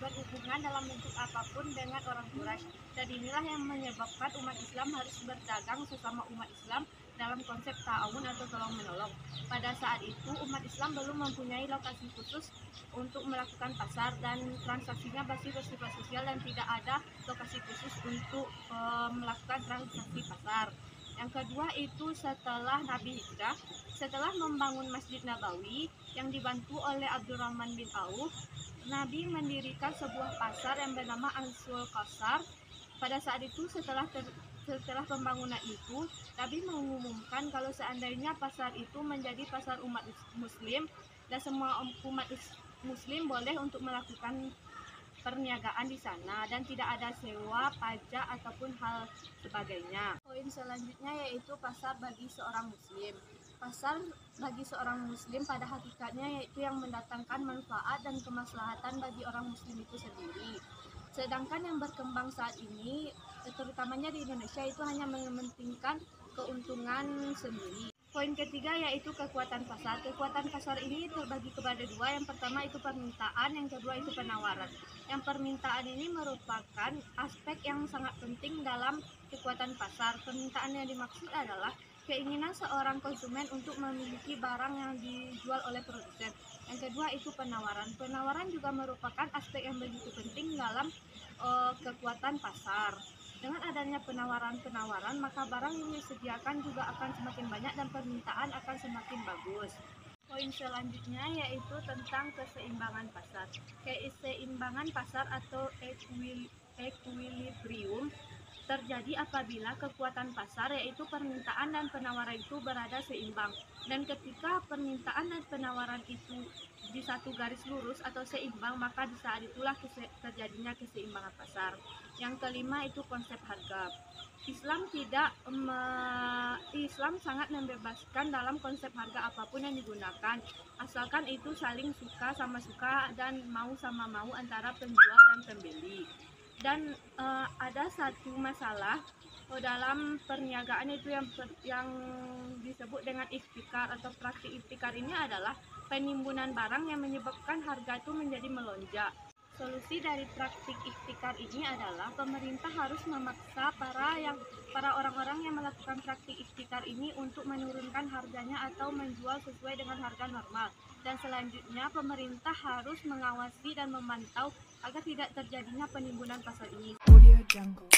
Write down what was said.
melakukan hubungan dalam bentuk apapun dengan orang Quraisy. Dan inilah yang menyebabkan umat Islam harus berdagang sesama umat Islam dalam konsep ta'awun atau tolong-menolong. Pada saat itu umat Islam belum mempunyai lokasi khusus untuk melakukan pasar dan transaksinya masih bersifat sosial dan tidak ada lokasi khusus untuk melakukan transaksi pasar. Yang kedua itu setelah Nabi hijrah, setelah membangun Masjid Nabawi yang dibantu oleh Abdurrahman bin Auf, Nabi mendirikan sebuah pasar yang bernama Ansul Qasar. Pada saat itu setelah pembangunan itu, Nabi mengumumkan kalau seandainya pasar itu menjadi pasar umat muslim dan semua umat muslim boleh untuk melakukan perniagaan di sana dan tidak ada sewa, pajak ataupun hal sebagainya. Poin selanjutnya yaitu pasar bagi seorang muslim. Pasar bagi seorang muslim pada hakikatnya yaitu yang mendatangkan manfaat dan kemaslahatan bagi orang muslim itu sendiri. Sedangkan yang berkembang saat ini, terutamanya di Indonesia, itu hanya mementingkan keuntungan sendiri. Poin ketiga yaitu kekuatan pasar. Kekuatan pasar ini terbagi kepada dua. Yang pertama itu permintaan, yang kedua itu penawaran. Yang permintaan ini merupakan aspek yang sangat penting dalam kekuatan pasar. Permintaan yang dimaksud adalah keinginan seorang konsumen untuk memiliki barang yang dijual oleh produsen. Yang kedua itu penawaran. Penawaran juga merupakan aspek yang begitu penting dalam kekuatan pasar. Dengan adanya penawaran-penawaran, maka barang yang disediakan juga akan semakin banyak dan permintaan akan semakin bagus. Poin selanjutnya yaitu tentang keseimbangan pasar. Keseimbangan pasar atau equilibrium terjadi apabila kekuatan pasar yaitu permintaan dan penawaran itu berada seimbang. Dan ketika permintaan dan penawaran itu di satu garis lurus atau seimbang, maka di saat itulah terjadinya keseimbangan pasar. Yang kelima itu konsep harga. Islam sangat membebaskan dalam konsep harga apapun yang digunakan, asalkan itu saling suka sama suka dan mau sama mau antara penjual dan pembeli. Dan ada satu masalah dalam perniagaan itu yang disebut dengan ihtikar atau praktik ihtikar ini adalah penimbunan barang yang menyebabkan harga itu menjadi melonjak. Solusi dari praktik ihtikar ini adalah pemerintah harus memaksa para orang-orang yang melakukan praktik ihtikar ini untuk menurunkan harganya atau menjual sesuai dengan harga normal. Dan selanjutnya pemerintah harus mengawasi dan memantau agar tidak terjadinya penimbunan pasar ini. Audio Jungle.